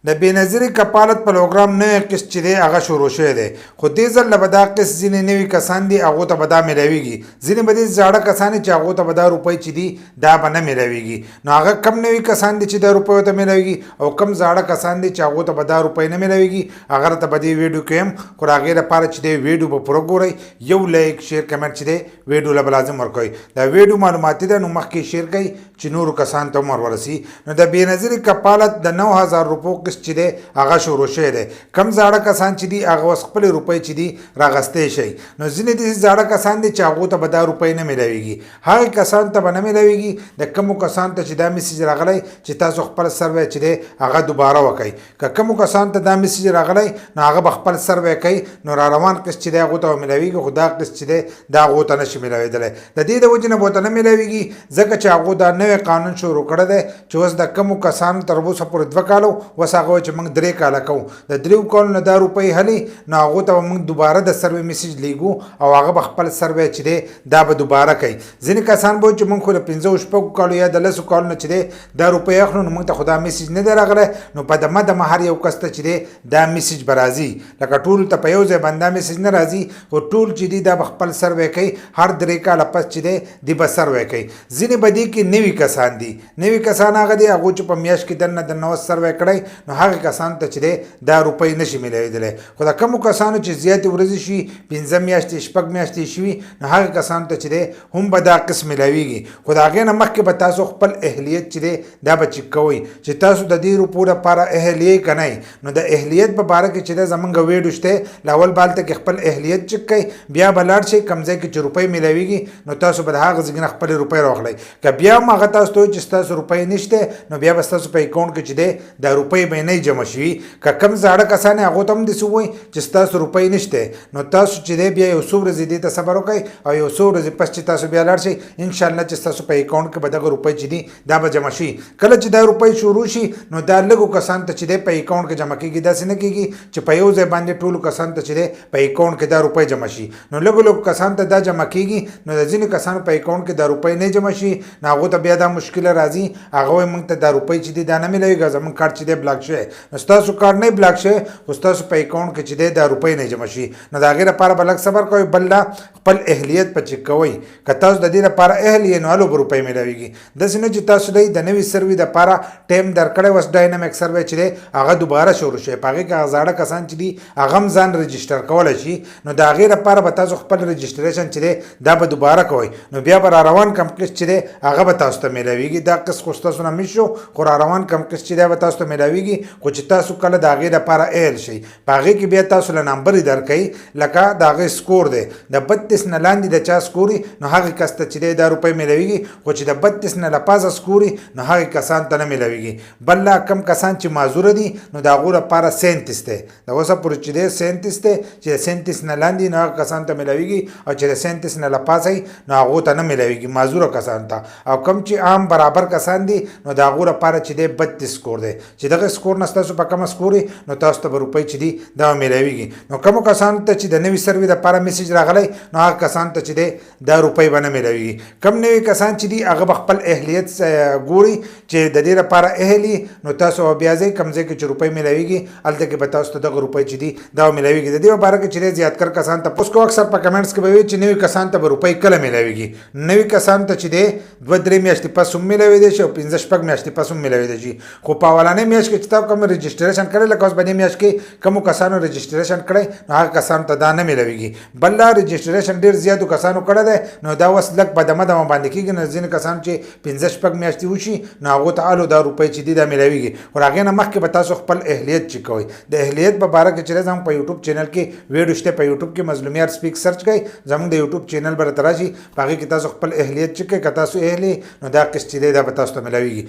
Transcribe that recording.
د بېنظیرې کفالت پروګرام نوی قسط چې دی هغه شروع شوی دی خو دې ځل به دا قسط ځینې نوي کسان دي هغو ته به دا میلاویږي ځینې به دې زاړه کسان چې هغو ته به دا روپۍ چې دي دا به نه میلاویږي نو هغه کم نوي کسان دي چې دا روپۍ ورته میلاویږي او کم زاړه کسان دي چې هغو ته به دا روپۍ نه میلاویږي هغه راته به دې ویډیو کې هم خو د هغې لپاره چې دی ویډیو به پوره ګورئ یو لایک شیر کمنټ چې دی ویډیو له به لازم ورکوئ دا ویډیو معلوماتي ده نو مخکې شیر کوئ چې نورو کسانو ته هم ورورسي نو د بېنظیرې کفالت د 9000 روپو قسط چې دی هغه شروع شوی دی کم زاړه کسان چې دي هغه اوس خپلې روپۍ چې دي راغستی شي نو ځینې داسې زاړه کسان دي چې هغو ته به دا روپۍ نه میلاویږي هغې کسانو ته به نه میلاویږي د کمو کسانو ته چې دا میسیج راغلی چې تاسو خپل سروی چې دی هغه دوباره وکئ که کمو کسانو ته دا میسیج راغلی نو هغه به خپل سروی کوي نو را روان قسط چې دی هغو ته به میلاویږي خو دا قسط چې دی دا هغو ته نشي میلاویدلی د دې د وجې نه به ورته نه میلاویږي ځکه چې هغو دا نوی قانون شروع کړی دی چې اوس د کمو کسانو تر اوسه پورې 2 کاله اوس هغه وایي چې موږ 3 کاله کوو د 3 کالو نه دا روپۍ هلي نو هغو ته به موږ دوباره د سروی میسیج لیږو او هغه به خپل سروی چې دی دا به دوباره کوي ځینې کسان به وایي چې موږ خو د 15 کالو یا د 10 کالو نه چې دی دا روپۍ اخلو نو موږ ته خو دا میسیج نه دی راغلی نو په دمه دمه هر یو کس ته چې دی دا میسیج به راځي لکه ټولو ته په یو ځای باندې دا میسیج نه راځي خو ټول چې دي دا به خپل سروی کوي هر 3 کاله پس چې دی دی به سروی کوي ځینې به دي کې نوي کسان دي نوي کسان هغه دي هغو چې په میاشت کې دننه د 90 سروی کړی نو هغې کسانو ته چې دی دا روپۍ نشي میلاویدلی خو د کمو کسانو چې زیاتې ورځې شي 15 میاشتې 6 میاشتې شوي نو هغې کسانو ته چې دی هم به دا قسط میلاویږي خو د هغې نه مخکې به تاسو خپل اهلیت چې دی دا به چک کوئ چې تاسو د دې روپو لپاره اهل یې که نه نو د اهلیت په باره کې چې دی زمونږ ویډیو شته لاول بالته کې خپل اهلیت چک کوئ بیا به لاړ شئ کوم ځای کې چې روپۍ میلاویږي نو تاسو به د هغه ځای نه خپلې روپۍ راواخلئ که بیا هم هغه تاسو ته وایي چې ستاسو روپۍ نشته نو بیا به ستاسو په اکاونټ کې چې دی دا روپۍ به نه جمع شوي که کم زاړه کسان هغو ته هم داسې ووایي چې ستاسو روپۍ نشته نو تاسو چې دی بیا یو څو ورځې دې ته صبر وکړئ او یو څو ورځې پس چې تاسو بیا لاړ شئ انشاءالله چې ستاسو په اکاونټ کې به دغه روپۍ چې دي دا به جمع شي کله چې دا روپۍ شروع شي نو دا لږو کسانو ته چې دی په اکاونټ کې جمع کېږي داسې نه کېږي چې په یو ځای باندې ټولو کسانو ته چې دی په اکاونټ کې دا روپۍ جمع شي نو لږو کسانو ته دا جمع کېږي نو د ځینې کسانو په اکاونټ کې دا روپۍ نه جمع شي نو هغو ته بیا دا مشکله راځي هغه وایي موږ ته دا روپۍ چې دی دا نه میلاویږي زموږ کارت چې دی بلاک شوی نو ستاسو کارت نه بلاک شوی خو ستاسو په اکاونټ کې چې دی دا روپۍ نه جمع شي نو د هغې لپاره به لږ صبر کوئ بل دا خپل اهلیت په چک کوئ که تاسو د دې لپاره اهل یې نو هلو به روپۍ میلاویږي داسې نه چې تاسو دی د نوي سروي دپاره ټایم درکړی اوس ډاینامیک سروی چې دی هغه دوباره شروع شوی په هغې کې هغه زاړه کسان چې دي هغه هم ځان رجسټر کولی شي نو د هغې لپاره به تاسو خپل رجسټریشن چې دی دا به دوباره کوئ نو بیا به را روان کم قسط چې دی هغه به تاسو ته میلاویږي دا قسط خو ستاسو نه مس شو خو را روان کم قسط چې دی به تاسو ته میلاویږي خو چې تاسو کله د هغې لپاره اهل شئ په هغې کې بیا تاسو له نمبر درکوي لکه د هغې سکور دی د 32 نه لاندې د چا سکوري نو هغې کس ته چې دی دا روپۍ میلاویږي خو چې د 32 نه لپاسه سکوري نو هغې کسانو ته نه میلاویږي بل لا کم کسان چې معذوره دي نو د هغو لپاره 37 دی د اوسه پورې چې دی 37 دی چې د 37 نه لاندې نو هغه کسانو ته میلاویږي او چې د 37 نه لپاسه نو هغو ته نه میلاویږي معذوره کسانو ته او کم چې عام برابر کسان دي نو د هغو لپاره چې دی 32 سکور دی چې دغه سکور نه ستاسو په کمه سکوري نو تاسو ته به روپۍ چې دي دا میلاویږي نو کومو کسانو ته چې د نوي سروي دپاره میسیج راغلی نو هغه کسانو ته چې دی دا روپۍ به نه میلاویږي کم نوي کسان چې دي هغه به خپل اهلیت ګوري چې د دې لپاره اهل نو تاسو بیا ځئ کوم ځای کې چې روپۍ میلاویږي هلته کې به تاسو ته دغه روپۍ چې دي دا میلاویږي د دې په باره کې چې دی زیاتکر کسان ته پوس کو اکثر په کمنټس کې به وي چې نوي کسان ته به روپۍ کله میلاویږي نوي کسانو ته چې دی 2-3 میاشتې پس هم میلاویدی شي او 15-16 میاشتې پس هم میلاویدی شي خو په اولنۍ میاشت کې چې تا کوم رجسټریشن کړی لکه اوس په دې میاشت کې کومو کسانو رجسټریشن کړی نو هغه کسانو ته دا نه میلاویږي بل لا رجسټریشن ډېر زیاتو کسانو کړی دی نو دا اوس لږ په دمه دمه باندې کېږي نو ځینې کسان چې 15-16 میاشتې وشي نو هغو ته الو دا روپۍ چې دي دا میلاویږي خو هغې نه مخکې به تاسو خپل اهلیت چک کوئ د اهلیت په باره کې چې دی زموږ په یوټیوب چینل کې ویډیو شته په یوټیوب کې مظلومیار سپیک سرچ کړئ زموږ د یوټیوب چینل به راته راشي په هغې کې تاسو خپل اهلیت چک کړئ که تاسو اهل نو دا قسط چې دی دا به تاسو ته میلاویږي